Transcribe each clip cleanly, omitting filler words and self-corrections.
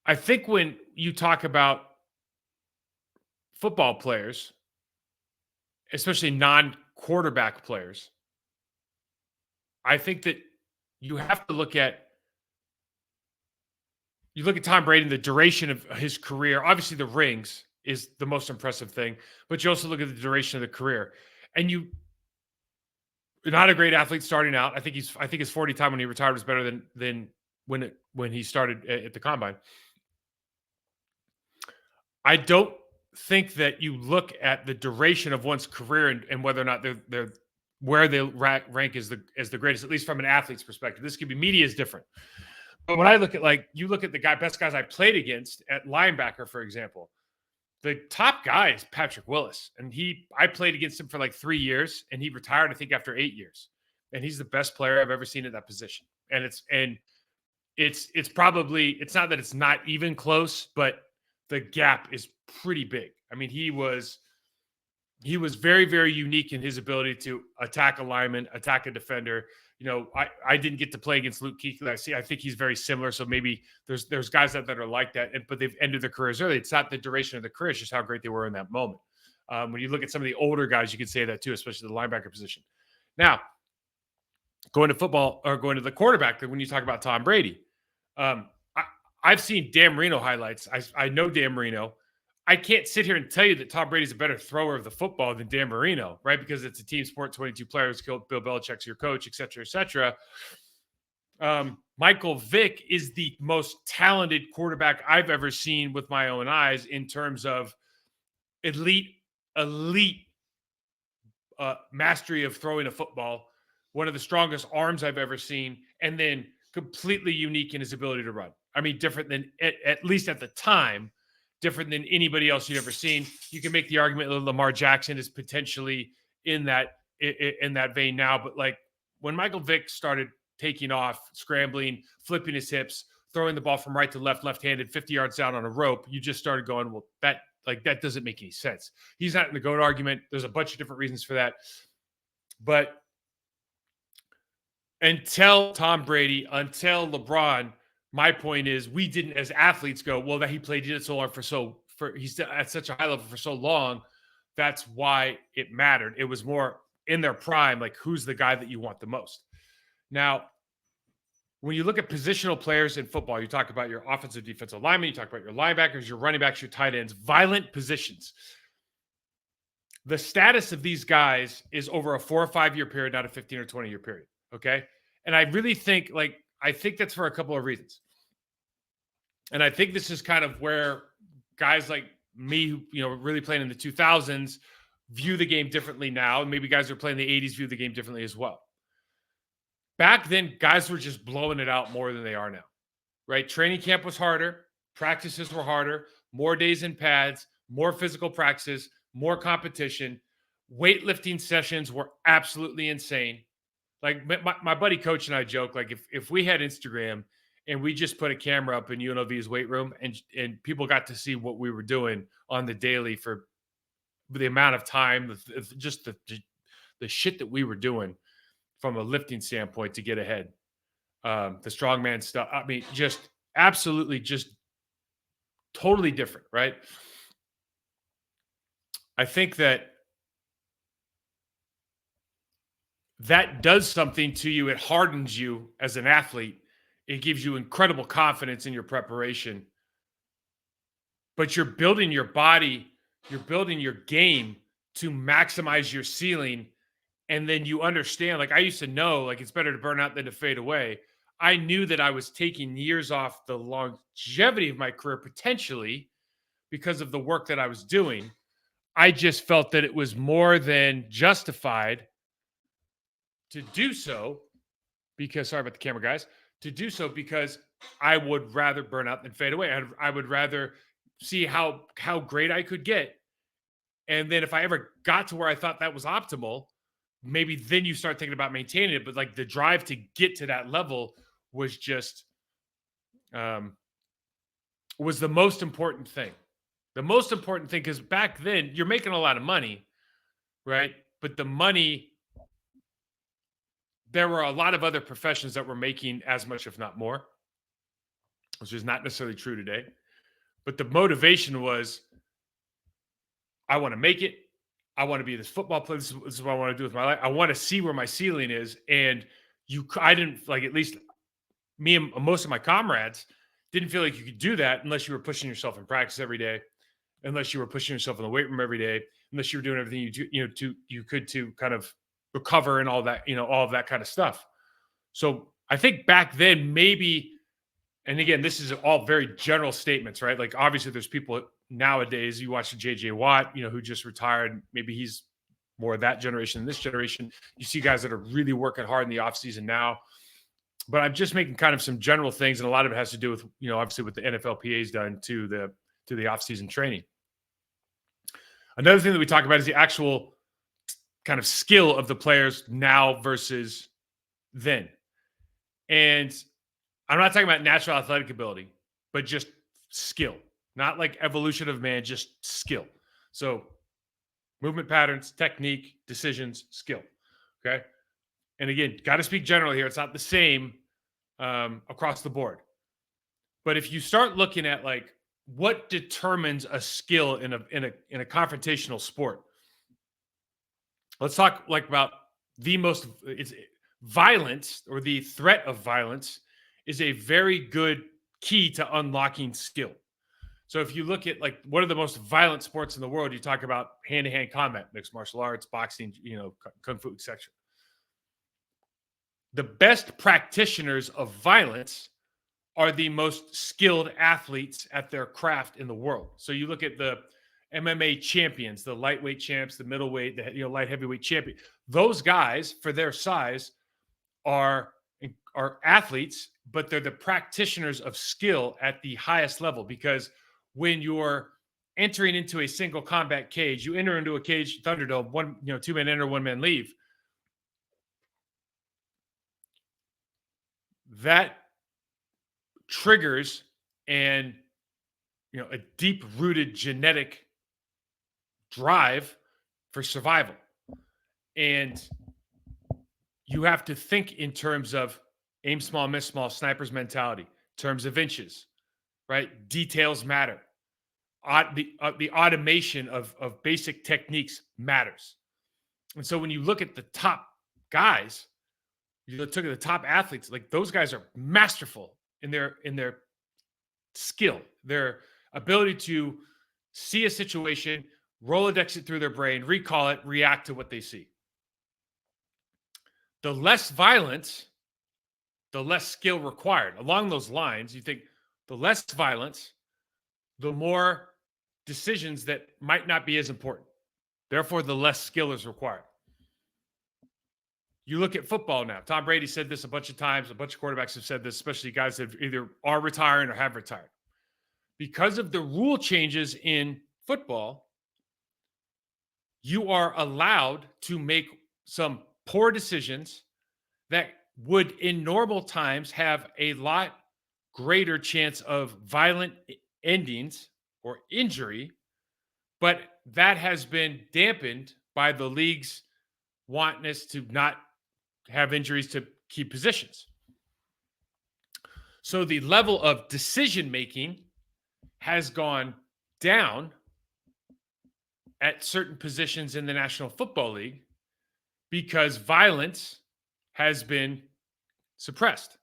I think when you talk about football players, especially non-quarterback players, I think that you have to look at Tom Brady and the duration of his career. Obviously, the rings is the most impressive thing, but you also look at the duration of the career. And not a great athlete starting out. I think his 40 time when he retired was better than when he started at the combine. I don't think that you look at the duration of one's career and whether or not they're where they rank as the greatest, at least from an athlete's perspective. This could be media is different. But when I look at you look at the best guys I played against at linebacker, for example, the top guy is Patrick Willis. And I played against him for like 3 years and he retired, I think, after 8 years. And he's the best player I've ever seen at that position. And it's probably, it's not that it's not even close, but the gap is pretty big. I mean, he was very, very unique in his ability to attack a lineman, attack a defender. I didn't get to play against Luke Kuechly. I think he's very similar. So maybe there's guys that are like that, but they've ended their careers early. It's not the duration of the career; it's just how great they were in that moment. When you look at some of the older guys, you could say that too, especially the linebacker position. Now, going to football or going to the quarterback, when you talk about Tom Brady, I've seen Dan Marino highlights. I know Dan Marino. I can't sit here and tell you that Tom Brady's a better thrower of the football than Dan Marino, right? Because it's a team sport, 22 players, Bill Belichick's your coach, et cetera, et cetera. Michael Vick is the most talented quarterback I've ever seen with my own eyes in terms of elite mastery of throwing a football, one of the strongest arms I've ever seen, and then completely unique in his ability to run. I mean, different than, at least at the time, different than anybody else you'd ever seen. You can make the argument that Lamar Jackson is potentially in that vein now, but like when Michael Vick started taking off, scrambling, flipping his hips, throwing the ball from right to left-handed, 50 yards down on a rope, you just started going, well, that doesn't make any sense. He's not in the GOAT argument. There's a bunch of different reasons for that. But until Tom Brady, until LeBron, my point is we didn't, as athletes, go, well, that he played it so long he's at such a high level for so long. That's why it mattered. It was more in their prime, like who's the guy that you want the most. Now, when you look at positional players in football, you talk about your offensive, defensive linemen, you talk about your linebackers, your running backs, your tight ends, violent positions. The status of these guys is over a 4 or 5 year period, not a 15 or 20 year period. Okay. And I really think I think that's for a couple of reasons. And I think this is kind of where guys like me, who, really playing in the 2000s view the game differently now. And maybe guys who are playing in the 80s view the game differently as well. Back then, guys were just blowing it out more than they are now, right? Training camp was harder. Practices were harder. More days in pads, more physical practices, more competition. Weightlifting sessions were absolutely insane. Like my buddy coach and I joke, like if we had Instagram and we just put a camera up in UNLV's weight room and people got to see what we were doing on the daily for the amount of time, just the shit that we were doing from a lifting standpoint to get ahead. The strongman stuff. I mean, just absolutely just totally different, right? I think that does something to you. It hardens you as an athlete. It gives you incredible confidence in your preparation. But you're building your body, you're building your game to maximize your ceiling. And then you understand, like I used to know, like it's better to burn out than to fade away. I knew that I was taking years off the longevity of my career potentially because of the work that I was doing. I just felt that it was more than justified to do so because, sorry about the camera, guys, to do so because I would rather burn out than fade away. I would rather see how great I could get. And then if I ever got to where I thought that was optimal, maybe then you start thinking about maintaining it. But like the drive to get to that level was just, was the most important thing. The most important thing, because back then you're making a lot of money, right? But the money, there were a lot of other professions that were making as much, if not more. which is not necessarily true today. But the motivation was, I want to make it. I want to be this football player. This is what I want to do with my life. I want to see where my ceiling is. And I didn't like, at least me and most of my comrades didn't feel like you could do that unless you were pushing yourself in practice every day, unless you were pushing yourself in the weight room every day, unless you were doing everything you could to kind of recover and all that, all of that kind of stuff. So I think back then maybe, and again, this is all very general statements, right? Like obviously there's people nowadays, you watch JJ Watt, who just retired. Maybe he's more of that generation than this generation. You see guys that are really working hard in the offseason now. But I'm just making kind of some general things, and a lot of it has to do with, obviously what the NFLPA's done to the offseason training. Another thing that we talk about is the actual kind of skill of the players now versus then. And I'm not talking about natural athletic ability, but just skill, not like evolution of man, just skill. So movement patterns, technique, decisions, skill. Okay. And again, got to speak generally here. It's not the same across the board. But if you start looking at like what determines a skill in a confrontational sport, let's talk like about it's violence, or the threat of violence is a very good key to unlocking skill. So if you look at like what are the most violent sports in the world, you talk about hand-to-hand combat, mixed martial arts, boxing, kung fu, etc. The best practitioners of violence are the most skilled athletes at their craft in the world. So you look at the MMA champions, the lightweight champs, the middleweight, the light heavyweight champion. Those guys, for their size, are athletes, but they're the practitioners of skill at the highest level. Because when you're entering into a single combat cage, you enter into a cage, Thunderdome, two men enter, one man leave. That triggers a deep-rooted genetic drive for survival. And you have to think in terms of aim small, miss small, sniper's mentality, in terms of inches, right? Details matter. The automation of basic techniques matters. And so when you look at the top guys, you look at the top athletes, like those guys are masterful in their skill, their ability to see a situation, Rolodex it through their brain, recall it, react to what they see. The less violence, the less skill required. Along those lines, you think the less violence, the more decisions that might not be as important. Therefore, the less skill is required. You look at football now. Tom Brady said this a bunch of times. A bunch of quarterbacks have said this, especially guys that either are retiring or have retired. Because of the rule changes in football, you are allowed to make some poor decisions that would in normal times have a lot greater chance of violent endings or injury, but that has been dampened by the league's wantness to not have injuries to key positions. So the level of decision making has gone down at certain positions in the National Football League because violence has been suppressed.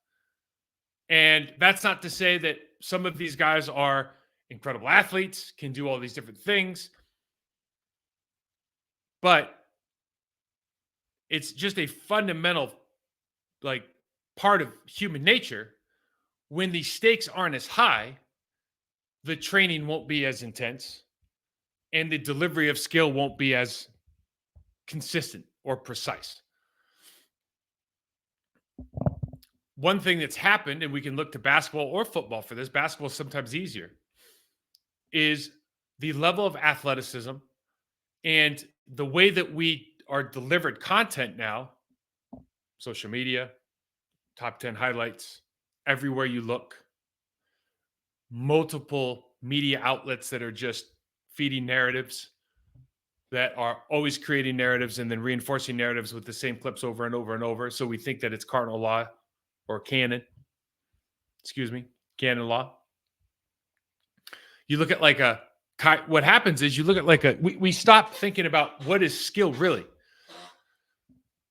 And that's not to say that some of these guys are incredible athletes, can do all these different things, but it's just a fundamental part of human nature. When the stakes aren't as high, the training won't be as intense and the delivery of skill won't be as consistent or precise. One thing that's happened, and we can look to basketball or football for this, basketball is sometimes easier, is the level of athleticism and the way that we are delivered content now, social media, top 10 highlights, everywhere you look, multiple media outlets that are just feeding narratives, that are always creating narratives and then reinforcing narratives with the same clips over and over and over. So we think that it's cardinal law or canon. Excuse me. canon law. You look at like what happens is you look at like we stop thinking about what is skill really.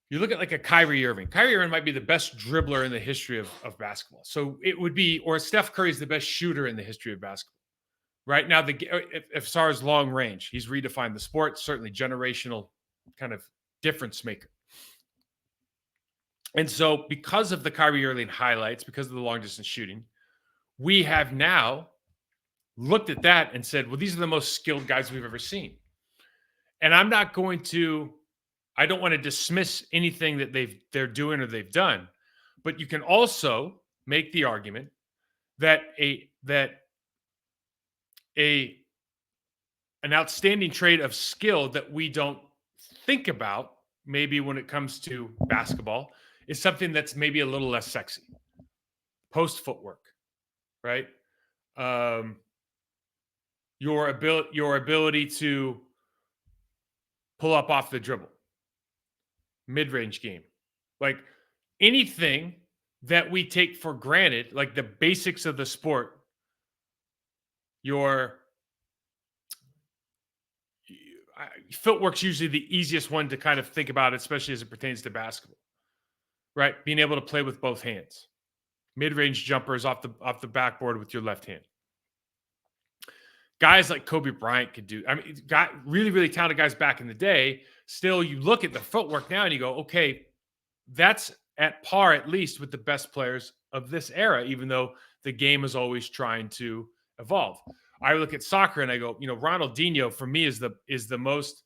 You look at like a Kyrie Irving. Kyrie Irving might be the best dribbler in the history of basketball. So it would be, or Steph Curry is the best shooter in the history of basketball. Right now, as far as long range, he's redefined the sport, certainly generational kind of difference maker. And so because of the Kyrie Irving highlights, because of the long distance shooting, we have now looked at that and said, well, these are the most skilled guys we've ever seen. And I don't want to dismiss anything that they're doing or they've done, but you can also make the argument that an outstanding trait of skill that we don't think about, maybe when it comes to basketball, is something that's maybe a little less sexy. Post footwork, right? Your ability to pull up off the dribble, mid-range game, like anything that we take for granted, like the basics of the sport. Your footwork's usually the easiest one to kind of think about, especially as it pertains to basketball, right? Being able to play with both hands, mid-range jumpers off the backboard with your left hand. Guys like Kobe Bryant could do. I mean, got really, really talented guys back in the day. Still, you look at the footwork now and you go, okay, that's at par at least with the best players of this era, even though the game is always trying to evolve. I look at soccer and I go, Ronaldinho for me is the most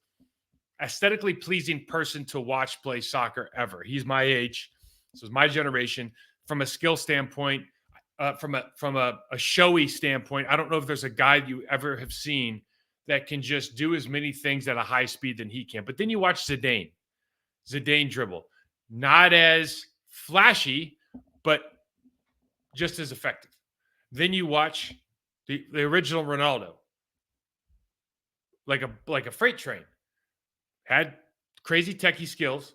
aesthetically pleasing person to watch play soccer ever. He's my age. This was my generation. From a skill standpoint, from a showy standpoint, I don't know if there's a guy you ever have seen that can just do as many things at a high speed than he can. But then you watch Zidane dribble. Not as flashy, but just as effective. Then you watch the original Ronaldo, like a freight train, had crazy techie skills,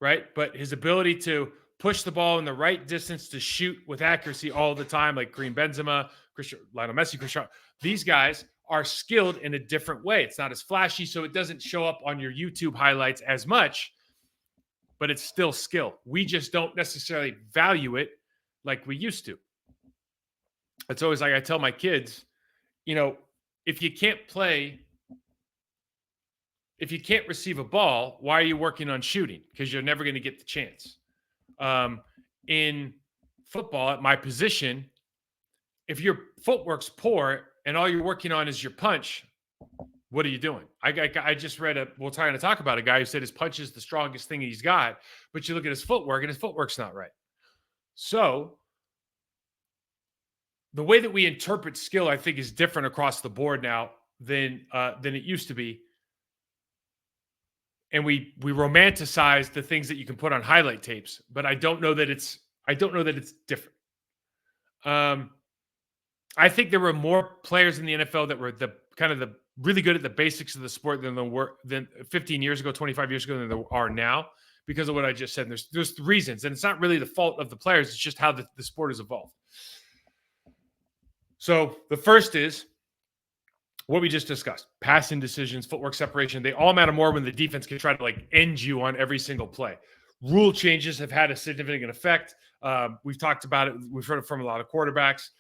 right? But his ability to push the ball in the right distance to shoot with accuracy all the time, like Karim Benzema, Lionel Messi, Cristiano, these guys are skilled in a different way. It's not as flashy, so it doesn't show up on your YouTube highlights as much, but it's still skill. We just don't necessarily value it like we used to. It's always like I tell my kids, if you can't receive a ball, why are you working on shooting? Because you're never going to get the chance. In football, at my position, if your footwork's poor and all you're working on is your punch, what are you doing? I just read we're trying to talk about a guy who said his punch is the strongest thing he's got, but you look at his footwork and his footwork's not right. So the way that we interpret skill, I think, is different across the board now than it used to be. And we romanticize the things that you can put on highlight tapes, but I don't know that it's different. I think there were more players in the NFL that were the really good at the basics of the sport than 15 years ago, 25 years ago than there are now, because of what I just said. And there's reasons, and it's not really the fault of the players. It's just how the sport has evolved. So the first is what we just discussed: passing decisions, footwork separation. They all matter more when the defense can try to end you on every single play. Rule changes have had a significant effect. We've talked about it. We've heard it from a lot of quarterbacks.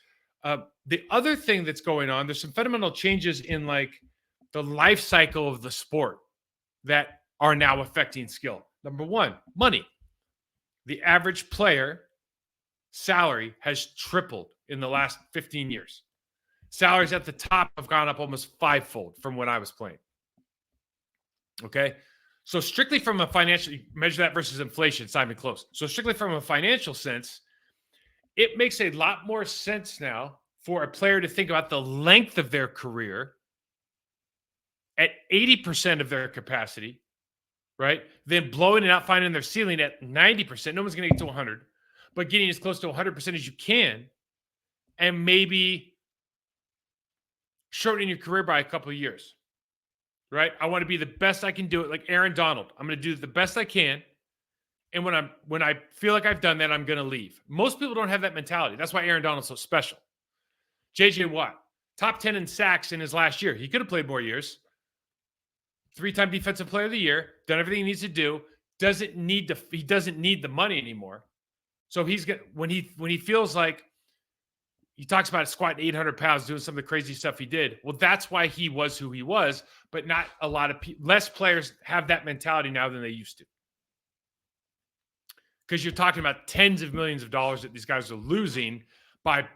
The other thing that's going on, there's some fundamental changes in the life cycle of the sport that are now affecting skill. Number one, money. The average player salary has tripled in the last 15 years. Salaries at the top have gone up almost fivefold from when I was playing. Okay. So strictly from a financial, measure that versus inflation, it's not even close. So strictly from a financial sense, it makes a lot more sense now for a player to think about the length of their career at 80% of their capacity, right? Then blowing it out, finding their ceiling at 90%. No one's going to get to 100, but getting as close to 100% as you can, and maybe shortening your career by a couple of years, right? I want to be the best I can do it, like Aaron Donald. I'm going to do the best I can, and when I feel like I've done that, I'm going to leave. Most people don't have that mentality. That's why Aaron Donald's so special. JJ Watt, top 10 in sacks in his last year. He could have played more years. 3-time defensive player of the year, done everything he needs to do. He doesn't need the money anymore. So he's got when he feels like he talks about squatting 800 pounds, doing some of the crazy stuff he did. Well, that's why he was who he was, but not a lot of less players have that mentality now than they used to. Because you're talking about tens of millions of dollars that these guys are losing by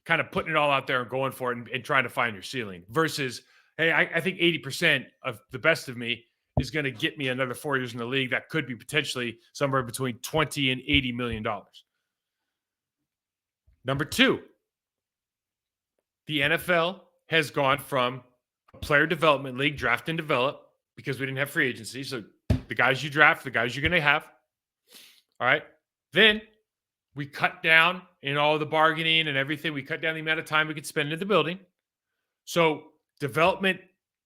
kind of putting it all out there and going for it and trying to find your ceiling versus, hey, I think 80% of the best of me is going to get me another 4 years in the league. That could be potentially somewhere between $20 and $80 million. Number two, the NFL has gone from a player development league, draft and develop, because we didn't have free agency. So the guys you draft, the guys you're going to have. All right. Then we cut down in all the bargaining and everything. We cut down the amount of time we could spend in the building. So development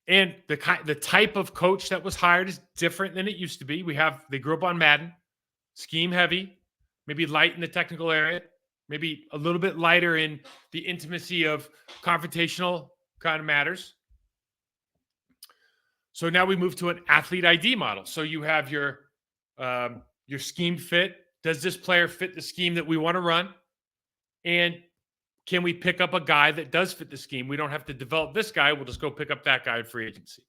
and the type of coach that was hired is different than it used to be. They grew up on Madden, scheme heavy, maybe light in the technical area, maybe a little bit lighter in the intimacy of confrontational kind of matters. So now we move to an athlete ID model. So you have your scheme fit. Does this player fit the scheme that we want to run? And can we pick up a guy that does fit the scheme? We don't have to develop this guy. We'll just go pick up that guy in free agency.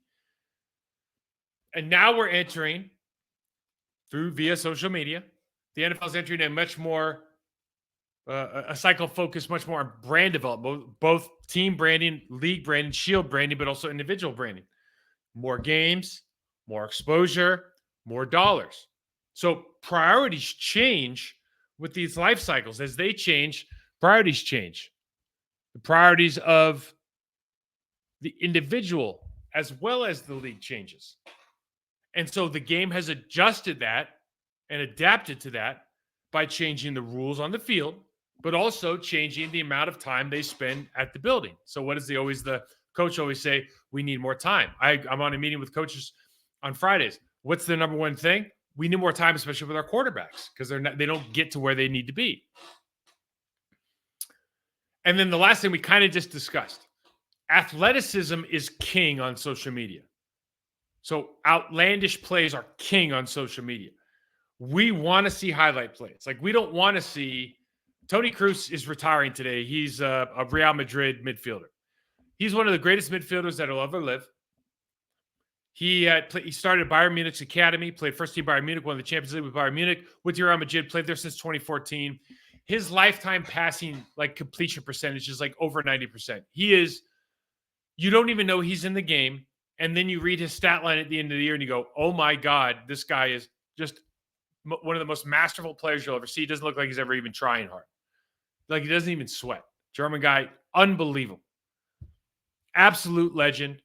And now we're entering via social media. The NFL is entering a much more a cycle focused much more on brand development, both team branding, league branding, shield branding, but also individual branding. More games, more exposure, more dollars. So priorities change with these life cycles. As they change, priorities change. The priorities of the individual as well as the league changes. And so the game has adjusted that and adapted to that by changing the rules on the field, but also changing the amount of time they spend at the building. So what does the coach always say? We need more time. I'm on a meeting with coaches on Fridays. What's the number one thing? We need more time, especially with our quarterbacks, because they don't get to where they need to be. And then the last thing we kind of just discussed, athleticism is king on social media. So outlandish plays are king on social media. We want to see highlight plays. Like, we don't want to see Tony Cruz is retiring today. He's a Real Madrid midfielder. He's one of the greatest midfielders that will ever live. He started Bayern Munich's academy, played first team Bayern Munich, won the Champions League with Bayern Munich, with Real Madrid, played there since 2014. His lifetime passing completion percentage is over 90%. You don't even know he's in the game. And then you read his stat line at the end of the year and you go, oh my God, this guy is just one of the most masterful players you'll ever see. He doesn't look like he's ever even trying hard. Like, he doesn't even sweat. German guy, unbelievable. Absolute legend.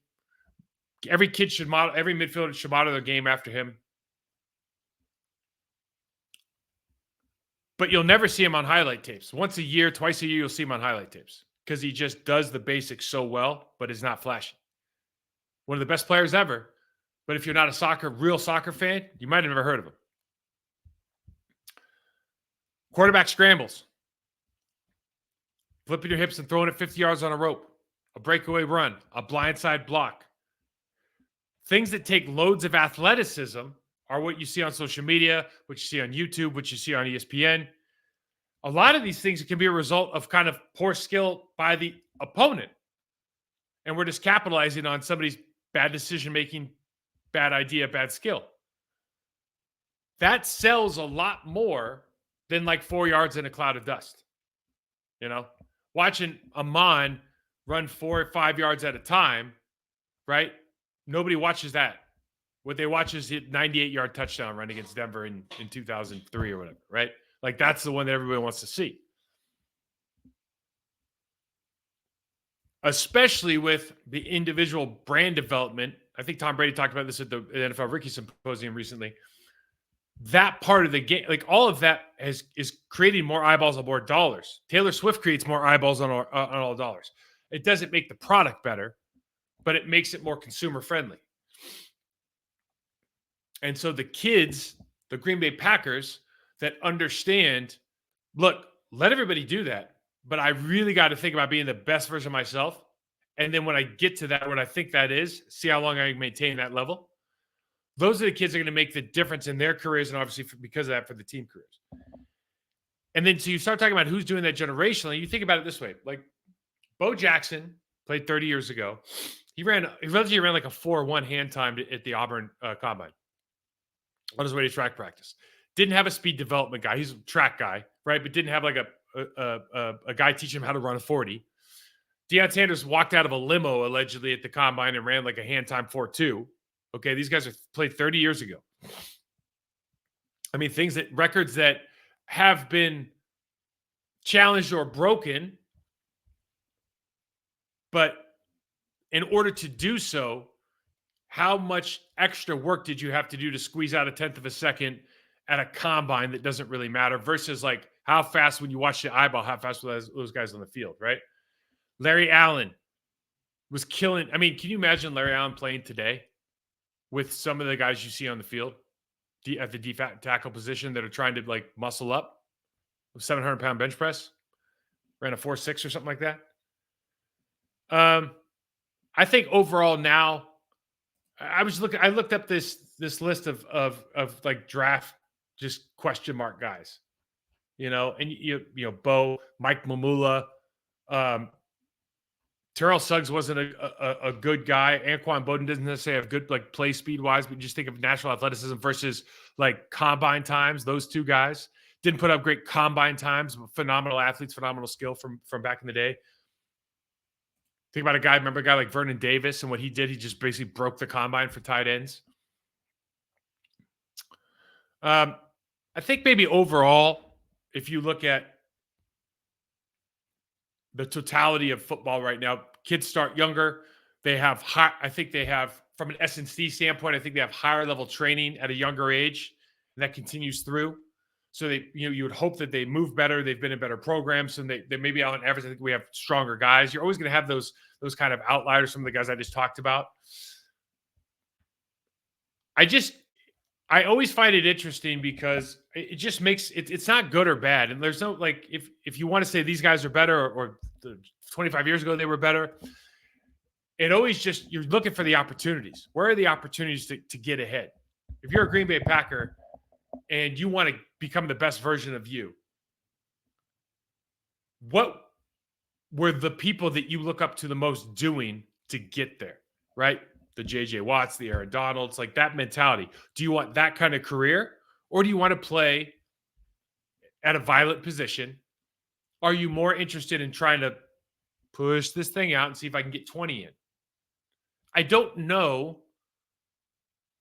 Every midfielder should model their game after him. But you'll never see him on highlight tapes. Once a year, twice a year, you'll see him on highlight tapes because he just does the basics so well, but is not flashy. One of the best players ever. But if you're not a real soccer fan, you might have never heard of him. Quarterback scrambles. Flipping your hips and throwing it 50 yards on a rope. A breakaway run. A blindside block. Things that take loads of athleticism are what you see on social media, what you see on YouTube, what you see on ESPN. A lot of these things can be a result of kind of poor skill by the opponent. And we're just capitalizing on somebody's bad decision-making, bad idea, bad skill. That sells a lot more than 4 yards in a cloud of dust. Watching Amon run 4 or 5 yards at a time, right? Nobody watches that. What they watch is the 98-yard touchdown run against Denver in 2003 or whatever, right? That's the one that everybody wants to see. Especially with the individual brand development. I think Tom Brady talked about this at the NFL Rookie Symposium recently. That part of the game, all of that is creating more eyeballs on more dollars. Taylor Swift creates more eyeballs on all dollars. It doesn't make the product better, but it makes it more consumer friendly. And so the kids, the Green Bay Packers that understand, look, let everybody do that. but I really got to think about being the best version of myself. And then when I get to that, what I think that is, see how long I can maintain that level. Those are the kids that are going to make the difference in their careers, and obviously because of that, for the team careers. And then so you start talking about who's doing that generationally. You think about it this way: like Bo Jackson played 30 years ago. He relatively ran like a 4.1 hand time at the Auburn Combine on his way to track practice. Didn't have a speed development guy. He's a track guy, right? But didn't have like a guy teaching him how to run a 40. Deion Sanders walked out of a limo allegedly at the Combine and ran like a hand time 4.2. Okay, these guys are played 30 years ago. I mean, records that have been challenged or broken, but in order to do so, how much extra work did you have to do to squeeze out a 1/10 of a second at a combine that doesn't really matter versus like how fast, when you watch the eyeball, how fast were those guys on the field, right? Larry Allen was killing. I mean, can you imagine Larry Allen playing today with some of the guys you see on the field at the defensive tackle position that are trying to like muscle up? 700-pound bench press, ran a 4.6 or something like that. I think overall now, I looked up this list of like draft just question mark guys, and Bo, Mike Mamula, Terrell Suggs wasn't a good guy. Anquan Bowden doesn't necessarily have good like play speed wise, but just think of natural athleticism versus like combine times. Those two guys didn't put up great combine times, but phenomenal athletes, phenomenal skill from back in the day. Think about remember a guy like Vernon Davis and what he did? He just basically broke the combine for tight ends. I think maybe overall, if you look at the totality of football right now, kids start younger. They have from an S&C standpoint, I think they have higher level training at a younger age, and that continues through. So you would hope that they move better. They've been in better programs, and they maybe on average, I think we have stronger guys. You're always going to have those kind of outliers. Some of the guys I just talked about. I always find it interesting because it just makes it's not good or bad. And there's no like, if you want to say these guys are better or 25 years ago they were better, it always just, you're looking for the opportunities. Where are the opportunities to get ahead? If you're a Green Bay Packer and you want to become the best version of you, what were the people that you look up to the most doing to get there, right? The J.J. Watts, the Aaron Donalds, like that mentality. Do you want that kind of career, or do you want to play at a violent position? Are you more interested in trying to push this thing out and see if I can get 20 in? I don't know.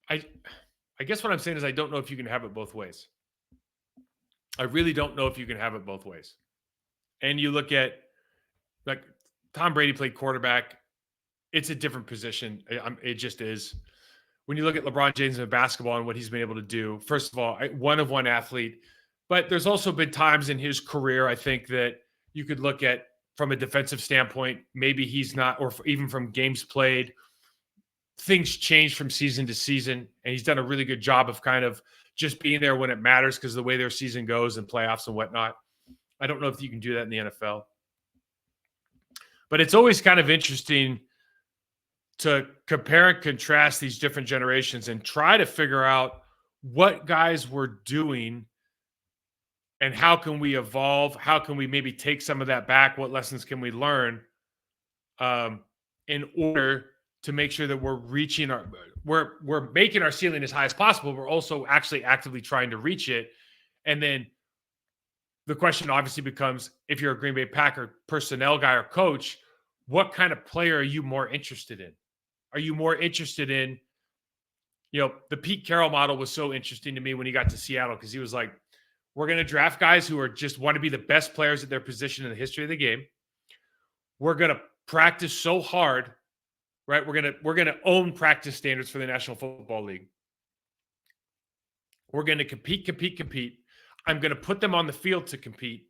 I guess what I'm saying is I don't know if you can have it both ways. I really don't know if you can have it both ways. And you look at, like, Tom Brady played quarterback. It's a different position. It just is. When you look at LeBron James in basketball and what he's been able to do, first of all, one of one athlete. But there's also been times in his career, I think, that you could look at from a defensive standpoint. Maybe he's not, or even from games played, things change from season to season. And he's done a really good job of kind of just being there when it matters because of the way their season goes and playoffs and whatnot. I don't know if you can do that in the NFL. But it's always kind of interesting to compare and contrast these different generations and try to figure out what guys were doing and how can we evolve? How can we maybe take some of that back? What lessons can we learn in order to make sure that we're making our ceiling as high as possible. We're also actually actively trying to reach it. And then the question obviously becomes, if you're a Green Bay Packer personnel guy or coach, what kind of player are you more interested in? Are you more interested in, the Pete Carroll model was so interesting to me when he got to Seattle because he was like, we're going to draft guys who are just want to be the best players at their position in the history of the game. We're going to practice so hard, right? We're going to own practice standards for the National Football League. We're going to compete. I'm going to put them on the field to compete.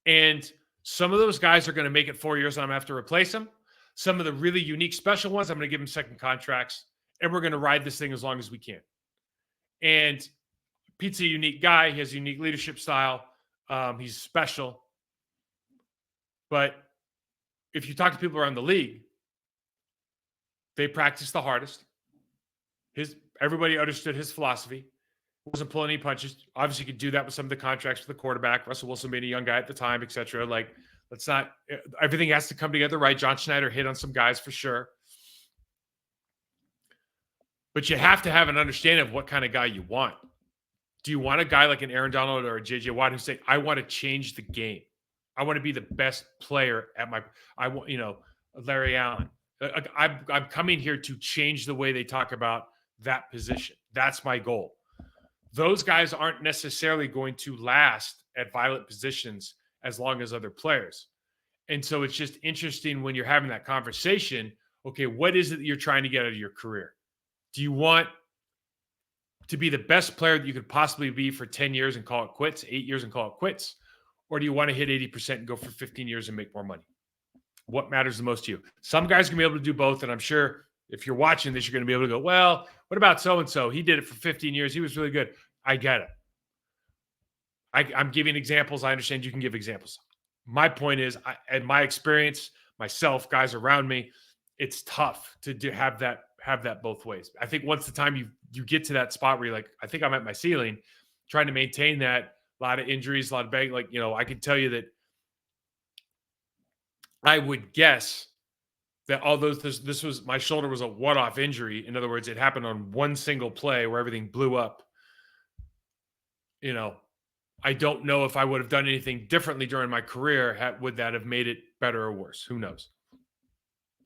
And some of those guys are going to make it 4 years and I'm going to have to replace them. Some of the really unique special ones, I'm going to give them second contracts, and we're going to ride this thing as long as we can. And Pete's a unique guy. He has a unique leadership style. He's special. But if you talk to people around the league, they practice the hardest. Everybody understood his philosophy. Wasn't pulling any punches. Obviously, you could do that with some of the contracts for the quarterback. Russell Wilson being a young guy at the time, etc. Like, let's not. Everything has to come together, right? John Schneider hit on some guys for sure, but you have to have an understanding of what kind of guy you want. Do you want a guy like an Aaron Donald or a JJ Watt who say, "I want to change the game. I want to be the best player at my." I want, Larry Allen. I'm coming here to change the way they talk about that position. That's my goal. Those guys aren't necessarily going to last at violent positions as long as other players. And so it's just interesting when you're having that conversation. Okay, what is it that you're trying to get out of your career? Do you want to be the best player that you could possibly be for 10 years and call it quits, 8 years and call it quits? Or do you want to hit 80% and go for 15 years and make more money? What matters the most to you? Some guys can be able to do both. And I'm sure if you're watching this, you're going to be able to go, well, what about so-and-so? He did it for 15 years. He was really good. I get it. I'm giving examples. I understand you can give examples. My point is, in my experience, myself, guys around me, it's tough to have that both ways. I think once the time you get to that spot where you're like, I think I'm at my ceiling, trying to maintain that, a lot of injuries, a lot of bang, I can tell you that I would guess that although my shoulder was a one-off injury, in other words, it happened on one single play where everything blew up. I don't know if I would have done anything differently during my career. Would that have made it better or worse? Who knows?